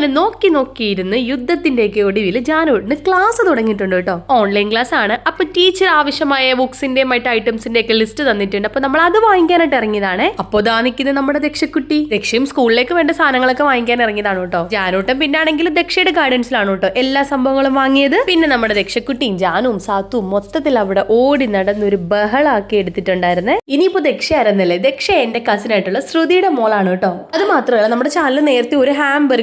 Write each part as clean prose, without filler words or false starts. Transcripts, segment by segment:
അങ്ങനെ നോക്കിയിരുന്ന് യുദ്ധത്തിന്റെയൊക്കെ ഒടുവിൽ ജാനുവിന് ക്ലാസ് തുടങ്ങിയിട്ടുണ്ട് കേട്ടോ. ഓൺലൈൻ ക്ലാസ് ആണ്. അപ്പൊ ടീച്ചർ ആവശ്യമായ ബുക്സിന്റെ മറ്റു ഐറ്റംസിന്റെ ഒക്കെ ലിസ്റ്റ് തന്നിട്ടുണ്ട്. അപ്പൊ നമ്മൾ അത് വാങ്ങിക്കാനായിട്ട് ഇറങ്ങിയതാണ്. അപ്പൊ ഇതാ നിൽക്കുന്നത് നമ്മുടെ ദക്ഷക്കുട്ടി. ദക്ഷയും സ്കൂളിലേക്ക് വേണ്ട സാധനങ്ങളൊക്കെ വാങ്ങിക്കാൻ ഇറങ്ങിയതാണ് കേട്ടോ. ജാനൂട്ടൻ പിന്നെ ആണെങ്കിൽ ദക്ഷയുടെ ഗാർഡൻസിലാണ് കേട്ടോ എല്ലാ സംഭവങ്ങളും വാങ്ങിയത്. പിന്നെ നമ്മുടെ ദക്ഷക്കുട്ടിയും ജാനുവും സാത്തുവും മൊത്തത്തിൽ അവിടെ ഓടി നടന്നൊരു ബഹളാക്കി എടുത്തിട്ടുണ്ടായിരുന്നേ. ഇനിയിപ്പോ ദക്ഷ ആയിരുന്നല്ലേ, ദക്ഷ എന്റെ കസിൻ ആയിട്ടുള്ള ശ്രുതിയുടെ മോളാണ് കേട്ടോ. അത് മാത്രമല്ല നമ്മുടെ ചാനൽ നേരത്തെ ഒരു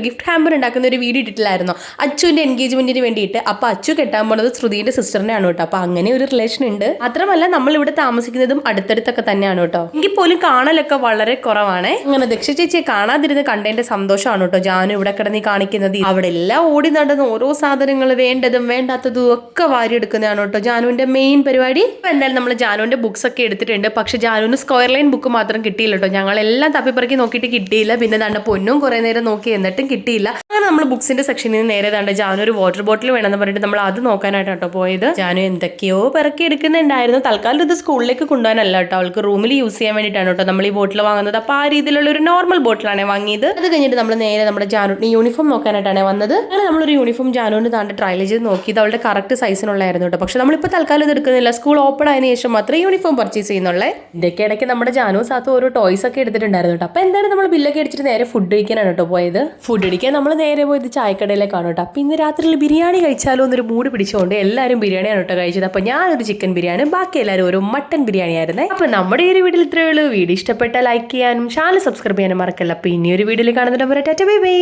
ഗിഫ്റ്റ് ഹാമ്പർ ഉണ്ടാക്കുന്ന ഒരു വീഡിയോ ഇട്ടിട്ടില്ലായിരുന്നോ അച്ചുവിന്റെ എൻഗേജ്മെന്റിന് വേണ്ടിയിട്ട്. അപ്പൊ അച്ചു കെട്ടാൻ പോണത് ശ്രുതിയുടെ സിസ്റ്ററിനെ ആണ് കേട്ടോ. അപ്പൊ അങ്ങനെ ഒരു റിലേഷൻ ഉണ്ട്. മാത്രമല്ല നമ്മൾ ഇവിടെ താമസിക്കുന്നതും അടുത്തടുത്തൊക്കെ തന്നെയാണ് കേട്ടോ. എങ്കിൽ പോലും കാണലൊക്കെ വളരെ കുറവാണ്. അങ്ങനെ ദക്ഷ ചേച്ചിയെ കാണാതിരുന്ന് കണ്ടതിന്റെ സന്തോഷമാണ് കേട്ടോ ജാനു ഇവിടെ കിടന്ന് കാണിക്കുന്നത്. അവിടെ എല്ലാം ഓടി നടന്ന് ഓരോ സാധനങ്ങൾ വേണ്ടതും വേണ്ടാത്തതും ഒക്കെ വാരി എടുക്കുന്നതാണ് കേട്ടോ ജാനുവിന്റെ മെയിൻ പരിപാടി. ഇപ്പൊ എന്തായാലും നമ്മൾ ജാനുവിന്റെ ബുക്സ് ഒക്കെ എടുത്തിട്ടുണ്ട്. പക്ഷെ ജാനുവിന് സ്ക്വയർ ലൈൻ ബുക്ക് മാത്രം കിട്ടിയില്ല കേട്ടോ. ഞങ്ങളെല്ലാം തപ്പിപ്പറക്കി നോക്കിയിട്ട് കിട്ടിയില്ല. പിന്നെ ദാണ്ട പൊന്നും കുറെ നേരം നോക്കി എന്നിട്ടും കിട്ടിയില്ല. അങ്ങനെ നമ്മൾ ബുക്സിന്റെ സെക്ഷനിൽ നിന്ന് നേരെ ദാണ്ട ജാനു ഒരു വാട്ടർ ബോട്ടിൽ വേണമെന്ന് പറഞ്ഞിട്ട് നമ്മൾ അത് നോക്കാനായിട്ടോ കേട്ടോ പോയത്. ജാനു എന്തൊക്കെയോ പിറക്കി എടുക്കുന്നുണ്ടായിരുന്നു. തൽക്കാലം ഇത് സ്കൂളിലേക്ക് കൊണ്ടുപോകാനല്ല കേട്ടോ, അവൾക്ക് റൂമിൽ യൂസ് ചെയ്യാൻ വേണ്ടിയിട്ടാണ് കേട്ടോ നമ്മൾ ഈ ബോട്ടിൽ വാങ്ങുന്നത്. അപ്പൊ ആ രീതിയിലുള്ള ഒരു നോർമൽ ബോട്ടിലാണ് വാങ്ങിയത്. അത് കഴിഞ്ഞിട്ട് നമ്മൾ നേരെ നമ്മുടെ ജാനുവിന് യൂണിഫോം നോക്കാനായിട്ടാണ് വന്നത്. അങ്ങനെ നമ്മളൊരു യൂണിഫോം ജാനുവിന് താണ്ട് ട്രയൽ ചെയ്ത് നോക്കിയത് അവളുടെ കറക്റ്റ് സൈസിനുള്ളായിരുന്നു കേട്ടോ. പക്ഷെ നമ്മളിപ്പോൾ തൽക്കാലം ഇത് എടുക്കുന്നില്ല. സ്കൂൾ ഓപ്പൺ ആയതിനു ശേഷം മാത്രമേ യൂണിഫോം പർച്ചേസ് ചെയ്യുന്നുള്ളേ. ഇതൊക്കെ ഇടയ്ക്ക് നമ്മുടെ ജാനു സാത്ത് ഓരോ ടോയ്സ് ഒക്കെ എടുത്തിട്ടുണ്ടായിരുന്നു കേട്ടോ. അപ്പൊ എന്തായാലും നമ്മൾ ബില്ലൊക്കെ അടിച്ചിട്ട് നേരെ ഫുഡ് കഴിക്കാനാണ് കേട്ടോ പോയത്. ഫുഡ് അടിക്കാൻ നമ്മൾ നേരെ പോയത് ചായക്കടയിലേക്കാണ് കേട്ടോ. അപ്പൊ ഇന്ന് രാത്രിയിൽ ബിരിയാണി കഴിച്ചാലോ എന്നൊരു മൂഡ് പിടിച്ചുകൊണ്ട് എല്ലാവരും ബിരിയാണിയാണ് കേട്ടോ കഴിച്ചത്. അപ്പൊ ഞാനൊരു ചിക്കൻ ബിരിയാണി, ബാക്കി എല്ലാവരും ഒരു മട്ടൻ ബിരിയാണി ആയിരുന്നേ. അപ്പൊ നമ്മുടെ ഈ ഒരു വീഡിയോയിൽ ഇത്രയേ ഉള്ളൂ. വീഡിയോ ഇഷ്ടപ്പെട്ടാൽ ലൈക്ക് ചെയ്യാനും ചാനൽ സബ്സ്ക്രൈബ് ചെയ്യാനും മറക്കല്ല. അപ്പൊ ഇനി ഒരു വീഡിയോയിൽ കാണുന്നുണ്ട്. Tata bye bye.